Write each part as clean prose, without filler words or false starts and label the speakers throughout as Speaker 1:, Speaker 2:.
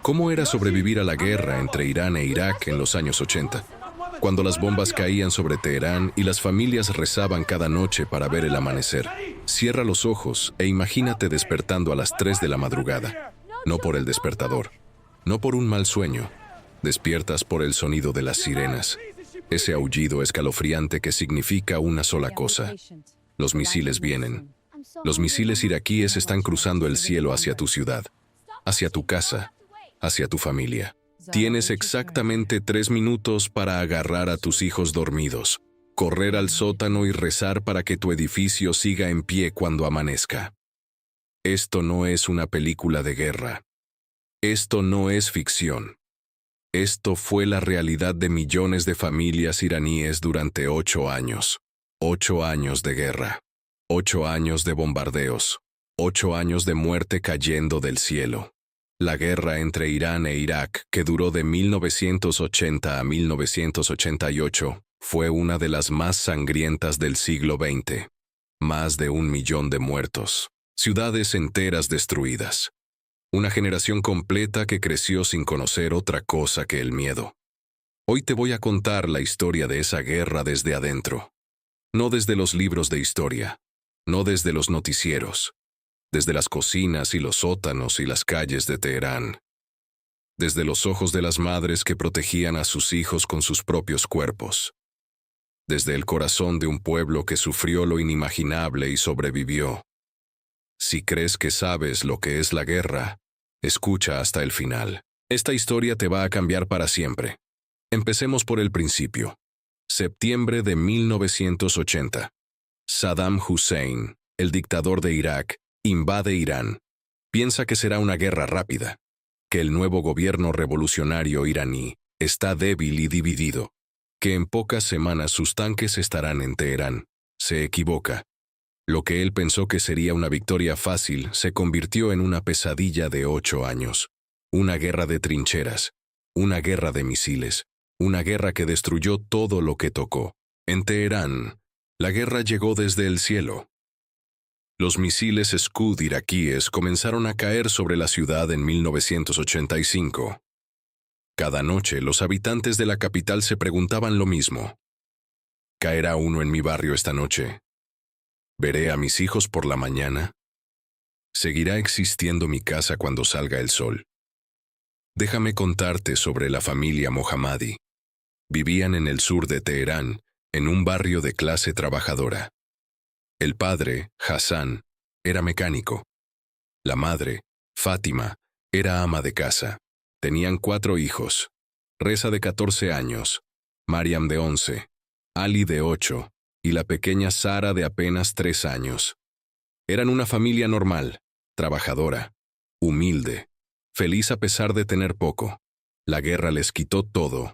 Speaker 1: ¿Cómo era sobrevivir a la guerra entre Irán e Irak en los años 80? Cuando las bombas caían sobre Teherán y las familias rezaban cada noche para ver el amanecer. Cierra los ojos e imagínate despertando a las 3 de la madrugada. No por el despertador, no por un mal sueño. Despiertas por el sonido de las sirenas. Ese aullido escalofriante que significa una sola cosa. Los misiles vienen. Los misiles iraquíes están cruzando el cielo hacia tu ciudad, hacia tu casa, hacia tu familia. Tienes exactamente 3 minutos para agarrar a tus hijos dormidos, correr al sótano y rezar para que tu edificio siga en pie cuando amanezca. Esto no es una película de guerra. Esto no es ficción. Esto fue la realidad de millones de familias iraníes durante 8 años. 8 años de guerra. 8 años de bombardeos. 8 años de muerte cayendo del cielo. La guerra entre Irán e Irak, que duró de 1980 a 1988, fue una de las más sangrientas del siglo XX. Más de 1 millón de muertos. Ciudades enteras destruidas. Una generación completa que creció sin conocer otra cosa que el miedo. Hoy te voy a contar la historia de esa guerra desde adentro. No desde los libros de historia. No desde los noticieros. Desde las cocinas y los sótanos y las calles de Teherán. Desde los ojos de las madres que protegían a sus hijos con sus propios cuerpos. Desde el corazón de un pueblo que sufrió lo inimaginable y sobrevivió. Si crees que sabes lo que es la guerra, escucha hasta el final. Esta historia te va a cambiar para siempre. Empecemos por el principio. Septiembre de 1980. Saddam Hussein, el dictador de Irak, invade Irán. Piensa que será una guerra rápida, que el nuevo gobierno revolucionario iraní está débil y dividido, que en pocas semanas sus tanques estarán en Teherán. Se equivoca. Lo que él pensó que sería una victoria fácil se convirtió en una pesadilla de 8 años. Una guerra de trincheras, una guerra de misiles, una guerra que destruyó todo lo que tocó. En Teherán, la guerra llegó desde el cielo. Los misiles Scud iraquíes comenzaron a caer sobre la ciudad en 1985. Cada noche los habitantes de la capital se preguntaban lo mismo. ¿Caerá uno en mi barrio esta noche? ¿Veré a mis hijos por la mañana? ¿Seguirá existiendo mi casa cuando salga el sol? Déjame contarte sobre la familia Mohammadi. Vivían en el sur de Teherán, en un barrio de clase trabajadora. El padre, Hassan, era mecánico. La madre, Fátima, era ama de casa. Tenían 4 hijos. Reza de 14 años, Mariam de 11, Ali de 8 y la pequeña Sara de apenas 3 años. Eran una familia normal, trabajadora, humilde, feliz a pesar de tener poco. La guerra les quitó todo.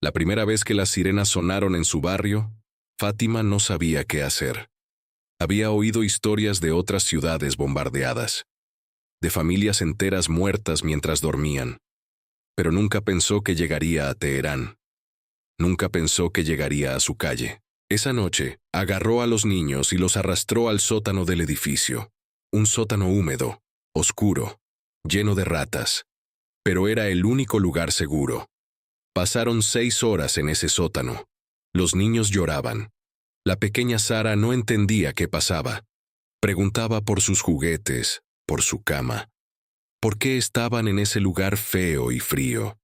Speaker 1: La primera vez que las sirenas sonaron en su barrio, Fátima no sabía qué hacer. Había oído historias de otras ciudades bombardeadas, de familias enteras muertas mientras dormían, pero nunca pensó que llegaría a Teherán. Nunca pensó que llegaría a su calle. Esa noche, agarró a los niños y los arrastró al sótano del edificio. Un sótano húmedo, oscuro, lleno de ratas, pero era el único lugar seguro. Pasaron 6 horas en ese sótano. Los niños lloraban. La pequeña Sara no entendía qué pasaba. Preguntaba por sus juguetes, por su cama. ¿Por qué estaban en ese lugar feo y frío?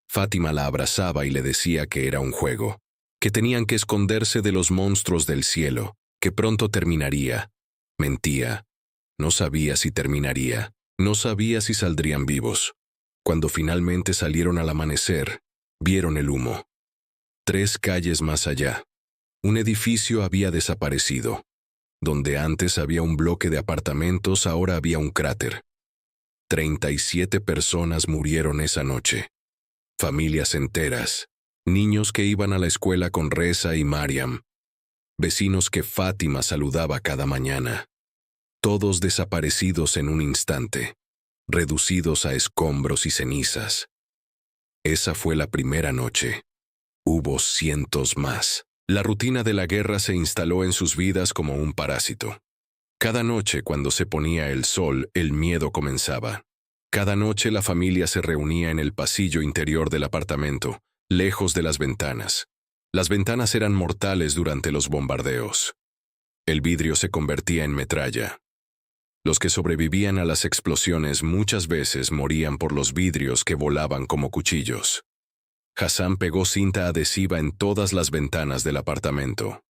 Speaker 1: Fátima la abrazaba y le decía que era un juego, que tenían que esconderse de los monstruos del cielo, que pronto terminaría. Mentía. No sabía si terminaría. No sabía si saldrían vivos. Cuando finalmente salieron al amanecer, vieron el humo. 3 calles más allá. Un edificio había desaparecido. Donde antes había un bloque de apartamentos, ahora había un cráter. 37 personas murieron esa noche. Familias enteras. Niños que iban a la escuela con Reza y Mariam. Vecinos que Fátima saludaba cada mañana. Todos desaparecidos en un instante. Reducidos a escombros y cenizas. Esa fue la primera noche. Hubo cientos más. La rutina de la guerra se instaló en sus vidas como un parásito. Cada noche, cuando se ponía el sol, el miedo comenzaba. Cada noche la familia se reunía en el pasillo interior del apartamento, lejos de las ventanas. Las ventanas eran mortales durante los bombardeos. El vidrio se convertía en metralla. Los que sobrevivían a las explosiones muchas veces morían por los vidrios que volaban como cuchillos. Hassan pegó cinta adhesiva en todas las ventanas del apartamento.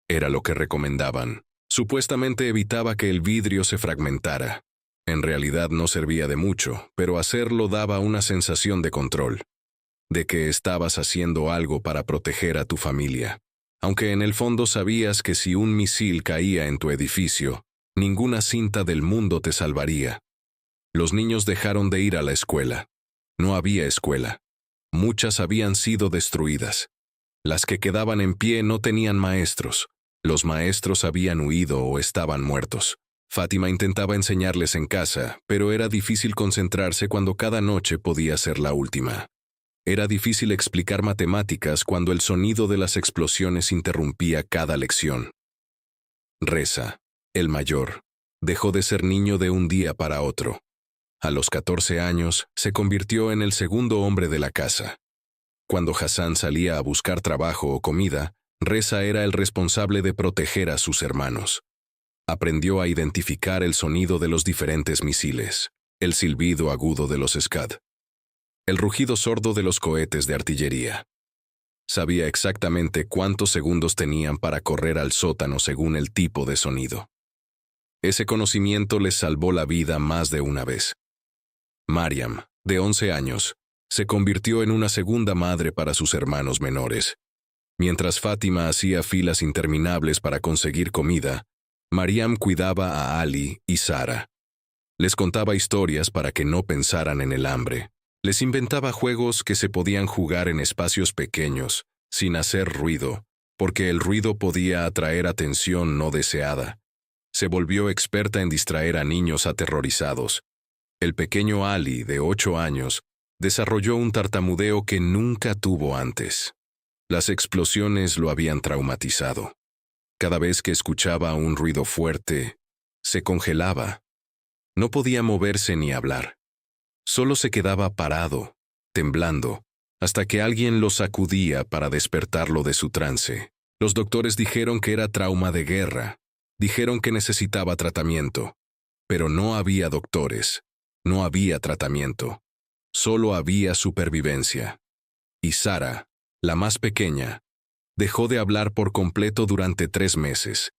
Speaker 1: Era lo que recomendaban. Supuestamente evitaba que el vidrio se fragmentara. En realidad no servía de mucho, pero hacerlo daba una sensación de control, de que estabas haciendo algo para proteger a tu familia, aunque en el fondo sabías que si un misil caía en tu edificio, ninguna cinta del mundo te salvaría. Los niños dejaron de ir a la escuela. No había escuela. Muchas habían sido destruidas. Las que quedaban en pie no tenían maestros. Los maestros habían huido o estaban muertos. Fátima intentaba enseñarles en casa, pero era difícil concentrarse cuando cada noche podía ser la última. Era difícil explicar matemáticas cuando el sonido de las explosiones interrumpía cada lección. Reza, el mayor, dejó de ser niño de un día para otro. A los 14 años, se convirtió en el segundo hombre de la casa. Cuando Hassan salía a buscar trabajo o comida, Reza era el responsable de proteger a sus hermanos. Aprendió a identificar el sonido de los diferentes misiles, el silbido agudo de los Scud, el rugido sordo de los cohetes de artillería. Sabía exactamente cuántos segundos tenían para correr al sótano según el tipo de sonido. Ese conocimiento les salvó la vida más de una vez. Mariam, de 11 años, se convirtió en una segunda madre para sus hermanos menores. Mientras Fátima hacía filas interminables para conseguir comida, Mariam cuidaba a Ali y Sara. Les contaba historias para que no pensaran en el hambre. Les inventaba juegos que se podían jugar en espacios pequeños, sin hacer ruido, porque el ruido podía atraer atención no deseada. Se volvió experta en distraer a niños aterrorizados. El pequeño Ali, de 8 años, desarrolló un tartamudeo que nunca tuvo antes. Las explosiones lo habían traumatizado. Cada vez que escuchaba un ruido fuerte, se congelaba. No podía moverse ni hablar. Solo se quedaba parado, temblando, hasta que alguien lo sacudía para despertarlo de su trance. Los doctores dijeron que era trauma de guerra. Dijeron que necesitaba tratamiento. Pero no había doctores. No había tratamiento. Solo había supervivencia. Y Sara, la más pequeña, dejó de hablar por completo durante 3 meses.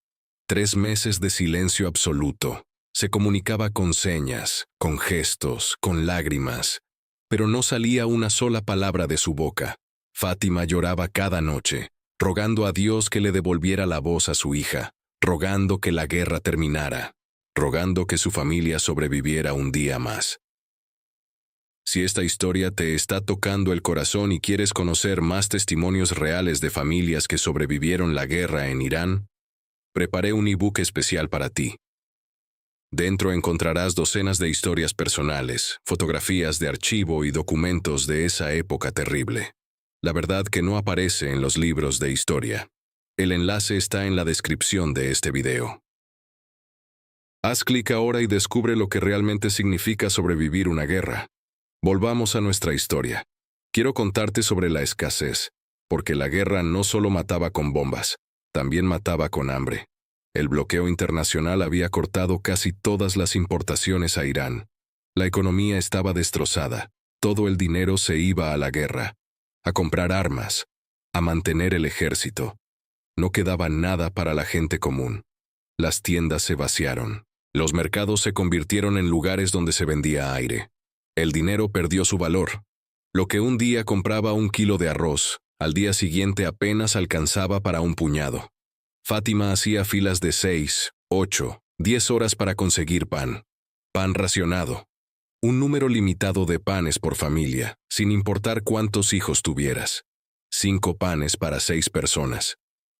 Speaker 1: 3 meses de silencio absoluto. Se comunicaba con señas, con gestos, con lágrimas, pero no salía una sola palabra de su boca. Fátima lloraba cada noche, rogando a Dios que le devolviera la voz a su hija, rogando que la guerra terminara, rogando que su familia sobreviviera un día más. Si esta historia te está tocando el corazón y quieres conocer más testimonios reales de familias que sobrevivieron la guerra en Irán, preparé un ebook especial para ti. Dentro encontrarás docenas de historias personales, fotografías de archivo y documentos de esa época terrible. La verdad que no aparece en los libros de historia. El enlace está en la descripción de este video. Haz clic ahora y descubre lo que realmente significa sobrevivir una guerra. Volvamos a nuestra historia. Quiero contarte sobre la escasez, porque la guerra no solo mataba con bombas, también mataba con hambre. El bloqueo internacional había cortado casi todas las importaciones a Irán. La economía estaba destrozada. Todo el dinero se iba a la guerra, a comprar armas, a mantener el ejército. No quedaba nada para la gente común. Las tiendas se vaciaron. Los mercados se convirtieron en lugares donde se vendía aire. El dinero perdió su valor. Lo que un día compraba 1 kilo de arroz, al día siguiente apenas alcanzaba para un puñado. Fátima hacía filas de 6, 8, 10 horas para conseguir pan. Pan racionado. Un número limitado de panes por familia, sin importar cuántos hijos tuvieras. 5 panes para 6 personas.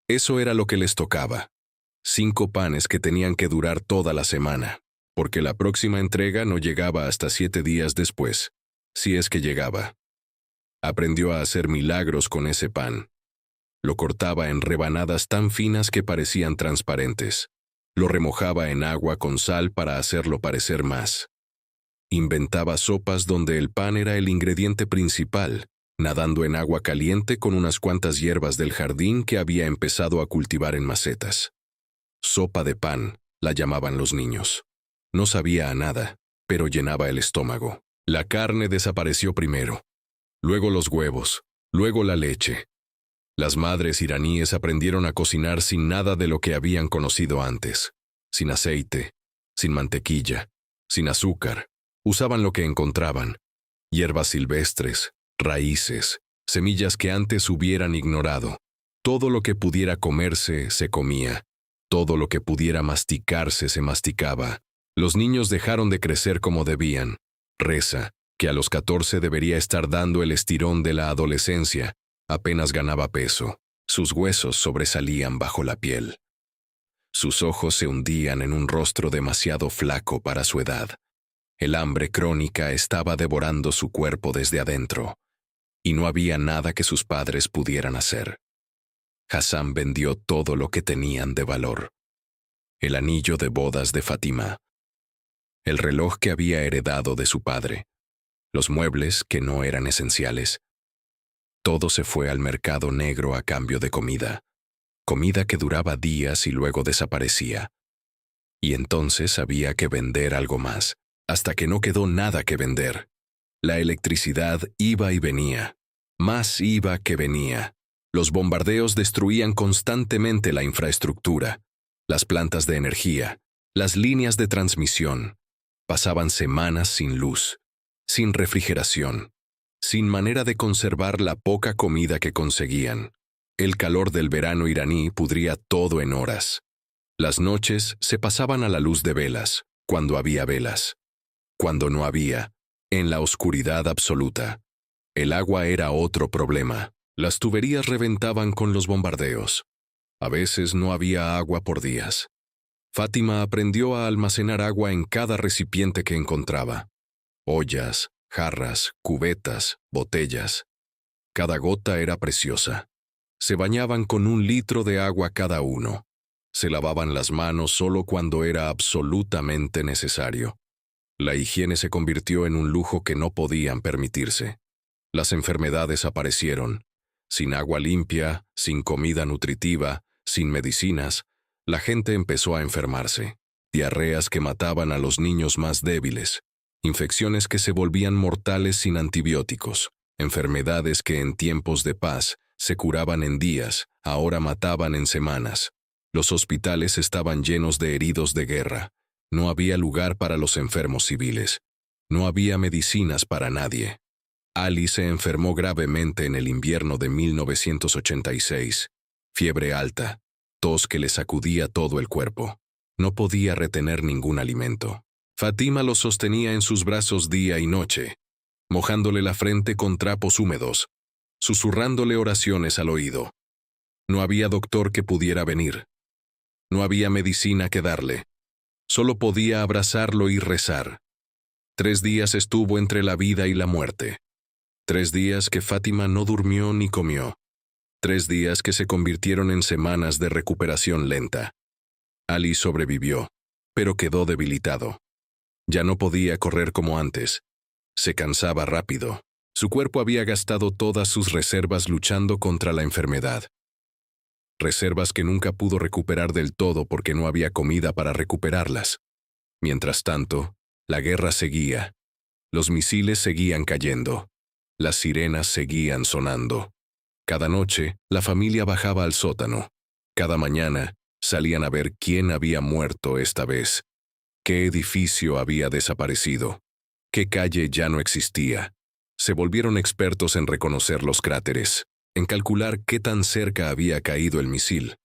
Speaker 1: Eso era lo que les tocaba. 5 panes que tenían que durar toda la semana, porque la próxima entrega no llegaba hasta 7 días después, si es que llegaba. Aprendió a hacer milagros con ese pan. Lo cortaba en rebanadas tan finas que parecían transparentes. Lo remojaba en agua con sal para hacerlo parecer más. Inventaba sopas donde el pan era el ingrediente principal, nadando en agua caliente con unas cuantas hierbas del jardín que había empezado a cultivar en macetas. Sopa de pan, la llamaban los niños. No sabía a nada, pero llenaba el estómago. La carne desapareció primero, luego los huevos, luego la leche. Las madres iraníes aprendieron a cocinar sin nada de lo que habían conocido antes, sin aceite, sin mantequilla, sin azúcar. Usaban lo que encontraban: hierbas silvestres, raíces, semillas que antes hubieran ignorado. Todo lo que pudiera comerse, se comía. Todo lo que pudiera masticarse, se masticaba. Los niños dejaron de crecer como debían. Reza, que a los 14 debería estar dando el estirón de la adolescencia, apenas ganaba peso. Sus huesos sobresalían bajo la piel. Sus ojos se hundían en un rostro demasiado flaco para su edad. El hambre crónica estaba devorando su cuerpo desde adentro, y no había nada que sus padres pudieran hacer. Hassan vendió todo lo que tenían de valor: el anillo de bodas de Fátima, el reloj que había heredado de su padre, los muebles que no eran esenciales. Todo se fue al mercado negro a cambio de comida que duraba días y luego desaparecía. Y entonces había que vender algo más, hasta que no quedó nada que vender. La electricidad iba y venía, más iba que venía. Los bombardeos destruían constantemente la infraestructura, las plantas de energía, las líneas de transmisión. Pasaban semanas sin luz, sin refrigeración, sin manera de conservar la poca comida que conseguían. El calor del verano iraní pudría todo en horas. Las noches se pasaban a la luz de velas, cuando había velas. Cuando no había, en la oscuridad absoluta. El agua era otro problema. Las tuberías reventaban con los bombardeos. A veces no había agua por días. Fátima aprendió a almacenar agua en cada recipiente que encontraba. Ollas, jarras, cubetas, botellas. Cada gota era preciosa. Se bañaban con 1 litro de agua cada uno. Se lavaban las manos solo cuando era absolutamente necesario. La higiene se convirtió en un lujo que no podían permitirse. Las enfermedades aparecieron. Sin agua limpia, sin comida nutritiva, sin medicinas, la gente empezó a enfermarse. Diarreas que mataban a los niños más débiles. Infecciones que se volvían mortales sin antibióticos. Enfermedades que en tiempos de paz se curaban en días, ahora mataban en semanas. Los hospitales estaban llenos de heridos de guerra. No había lugar para los enfermos civiles. No había medicinas para nadie. Ali se enfermó gravemente en el invierno de 1986. Fiebre alta, tos que le sacudía todo el cuerpo. No podía retener ningún alimento. Fátima lo sostenía en sus brazos día y noche, mojándole la frente con trapos húmedos, susurrándole oraciones al oído. No había doctor que pudiera venir. No había medicina que darle. Solo podía abrazarlo y rezar. 3 días estuvo entre la vida y la muerte. 3 días que Fátima no durmió ni comió. 3 días que se convirtieron en semanas de recuperación lenta. Ali sobrevivió, pero quedó debilitado. Ya no podía correr como antes. Se cansaba rápido. Su cuerpo había gastado todas sus reservas luchando contra la enfermedad. Reservas que nunca pudo recuperar del todo porque no había comida para recuperarlas. Mientras tanto, la guerra seguía. Los misiles seguían cayendo. Las sirenas seguían sonando. Cada noche, la familia bajaba al sótano. Cada mañana, salían a ver quién había muerto esta vez. ¿Qué edificio había desaparecido? ¿Qué calle ya no existía? Se volvieron expertos en reconocer los cráteres, en calcular qué tan cerca había caído el misil,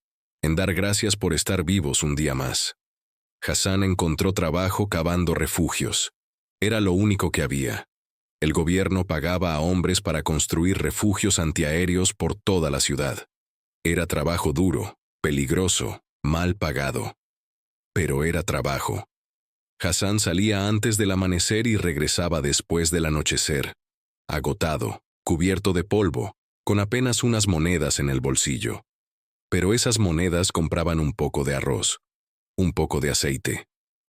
Speaker 1: en dar gracias por estar vivos un día más. Hassan encontró trabajo cavando refugios. Era lo único que había. El gobierno pagaba a hombres para construir refugios antiaéreos por toda la ciudad. Era trabajo duro, peligroso, mal pagado. Pero era trabajo. Hassan salía antes del amanecer y regresaba después del anochecer, agotado, cubierto de polvo, con apenas unas monedas en el bolsillo. Pero esas monedas compraban un poco de arroz, un poco de aceite,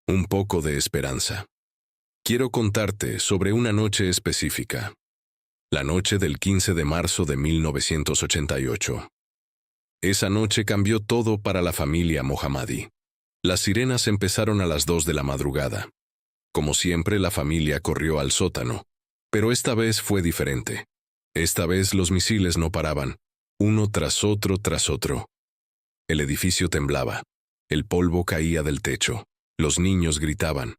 Speaker 1: un poco de esperanza. Quiero contarte sobre una noche específica. La noche del 15 de marzo de 1988. Esa noche cambió todo para la familia Mohammadi. Las sirenas empezaron a las 2 de la madrugada. Como siempre, la familia corrió al sótano, pero esta vez fue diferente. Esta vez los misiles no paraban, uno tras otro tras otro. El edificio temblaba. El polvo caía del techo. Los niños gritaban.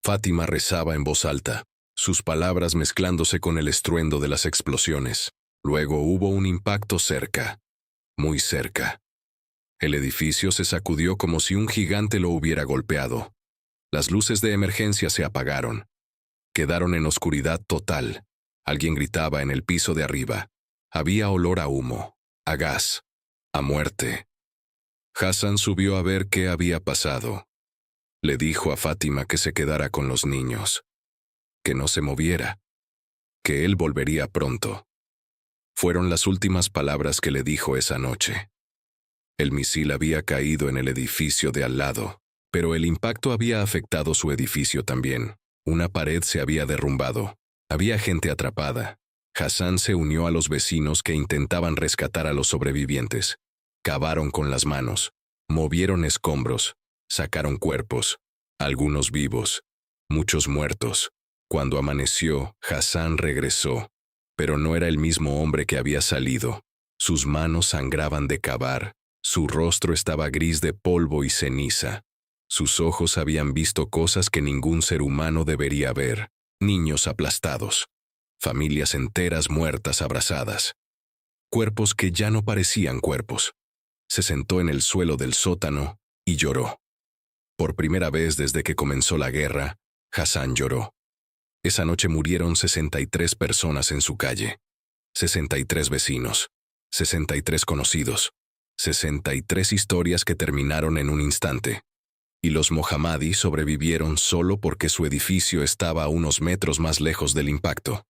Speaker 1: Fátima rezaba en voz alta, sus palabras mezclándose con el estruendo de las explosiones. Luego hubo un impacto cerca, muy cerca. El edificio se sacudió como si un gigante lo hubiera golpeado. Las luces de emergencia se apagaron. Quedaron en oscuridad total. Alguien gritaba en el piso de arriba. Había olor a humo, a gas, a muerte. Hassan subió a ver qué había pasado. Le dijo a Fátima que se quedara con los niños, que no se moviera, que él volvería pronto. Fueron las últimas palabras que le dijo esa noche. El misil había caído en el edificio de al lado, pero el impacto había afectado su edificio también. Una pared se había derrumbado. Había gente atrapada. Hassan se unió a los vecinos que intentaban rescatar a los sobrevivientes. Cavaron con las manos, movieron escombros, sacaron cuerpos, algunos vivos, muchos muertos. Cuando amaneció, Hassan regresó, pero no era el mismo hombre que había salido. Sus manos sangraban de cavar, su rostro estaba gris de polvo y ceniza. Sus ojos habían visto cosas que ningún ser humano debería ver. Niños aplastados, familias enteras muertas abrazadas, cuerpos que ya no parecían cuerpos. Se sentó en el suelo del sótano y lloró. Por primera vez desde que comenzó la guerra, Hassan lloró. Esa noche murieron 63 personas en su calle, 63 vecinos, 63 conocidos, 63 historias que terminaron en un instante. Y los Mohammadi sobrevivieron solo porque su edificio estaba a unos metros más lejos del impacto.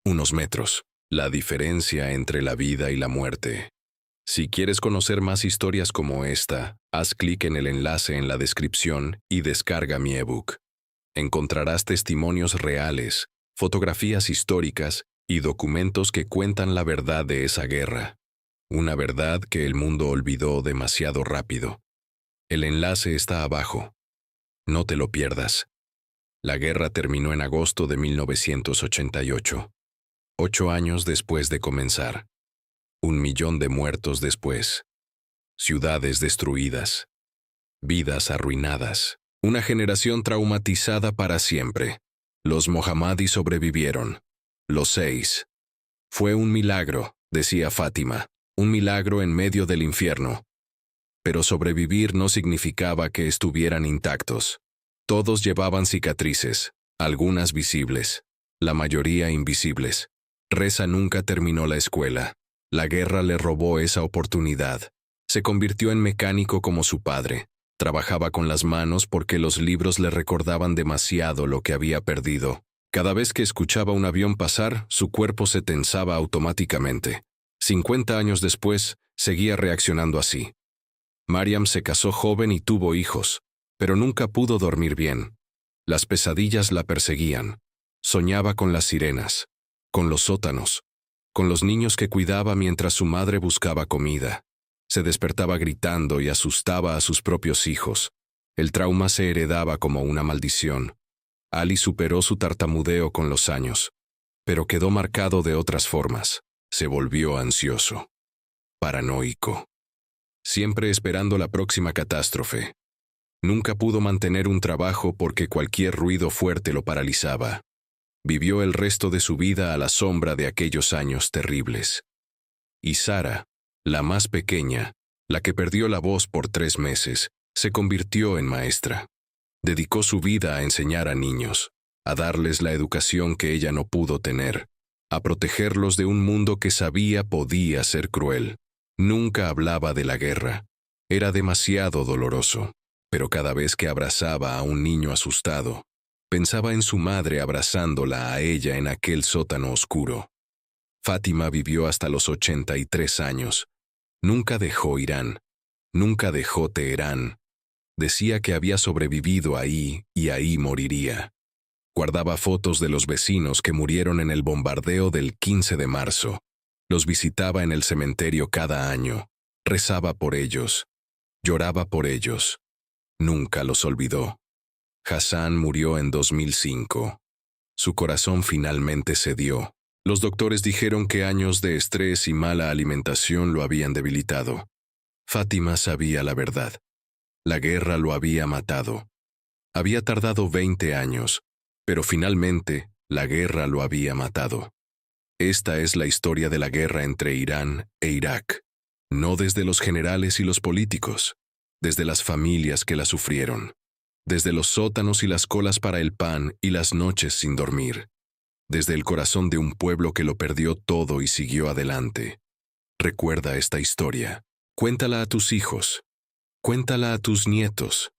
Speaker 1: Unos metros. La diferencia entre la vida y la muerte. Si quieres conocer más historias como esta, haz clic en el enlace en la descripción y descarga mi ebook. Encontrarás testimonios reales, fotografías históricas y documentos que cuentan la verdad de esa guerra. Una verdad que el mundo olvidó demasiado rápido. El enlace está abajo. No te lo pierdas. La guerra terminó en agosto de 1988. 8 años después de comenzar. 1 millón de muertos después. Ciudades destruidas. Vidas arruinadas. Una generación traumatizada para siempre. Los Mohammadi sobrevivieron. Los 6. Fue un milagro, decía Fátima. Un milagro en medio del infierno. Pero sobrevivir no significaba que estuvieran intactos. Todos llevaban cicatrices, algunas visibles, la mayoría invisibles. Reza nunca terminó la escuela. La guerra le robó esa oportunidad. Se convirtió en mecánico como su padre. Trabajaba con las manos porque los libros le recordaban demasiado lo que había perdido. Cada vez que escuchaba un avión pasar, su cuerpo se tensaba automáticamente. 50 años después, seguía reaccionando así. Mariam se casó joven y tuvo hijos, pero nunca pudo dormir bien. Las pesadillas la perseguían. Soñaba con las sirenas, con los sótanos, con los niños que cuidaba mientras su madre buscaba comida. Se despertaba gritando y asustaba a sus propios hijos. El trauma se heredaba como una maldición. Ali superó su tartamudeo con los años, pero quedó marcado de otras formas. Se volvió ansioso, paranoico. Siempre esperando la próxima catástrofe. Nunca pudo mantener un trabajo porque cualquier ruido fuerte lo paralizaba. Vivió el resto de su vida a la sombra de aquellos años terribles. Y Sara, la más pequeña, la que perdió la voz por 3 meses, se convirtió en maestra. Dedicó su vida a enseñar a niños, a darles la educación que ella no pudo tener, a protegerlos de un mundo que sabía podía ser cruel. Nunca hablaba de la guerra. Era demasiado doloroso, pero cada vez que abrazaba a un niño asustado, pensaba en su madre abrazándola a ella en aquel sótano oscuro. Fátima vivió hasta los 83 años. Nunca dejó Irán. Nunca dejó Teherán. Decía que había sobrevivido ahí y ahí moriría. Guardaba fotos de los vecinos que murieron en el bombardeo del 15 de marzo. Los visitaba en el cementerio cada año. Rezaba por ellos. Lloraba por ellos. Nunca los olvidó. Hassan murió en 2005. Su corazón finalmente cedió. Los doctores dijeron que años de estrés y mala alimentación lo habían debilitado. Fátima sabía la verdad. La guerra lo había matado. Había tardado 20 años, pero finalmente la guerra lo había matado. Esta es la historia de la guerra entre Irán e Irak. No desde los generales y los políticos, desde las familias que la sufrieron, desde los sótanos y las colas para el pan y las noches sin dormir, desde el corazón de un pueblo que lo perdió todo y siguió adelante. Recuerda esta historia. Cuéntala a tus hijos. Cuéntala a tus nietos.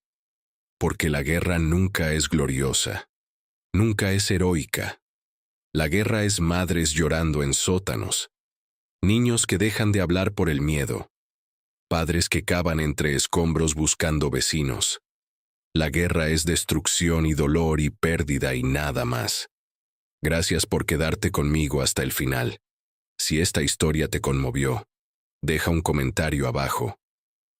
Speaker 1: Porque la guerra nunca es gloriosa. Nunca es heroica. La guerra es madres llorando en sótanos, niños que dejan de hablar por el miedo, padres que cavan entre escombros buscando vecinos. La guerra es destrucción y dolor y pérdida y nada más. Gracias por quedarte conmigo hasta el final. Si esta historia te conmovió, deja un comentario abajo.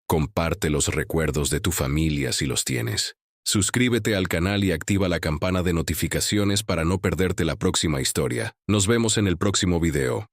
Speaker 1: Comparte los recuerdos de tu familia si los tienes. Suscríbete al canal y activa la campana de notificaciones para no perderte la próxima historia. Nos vemos en el próximo video.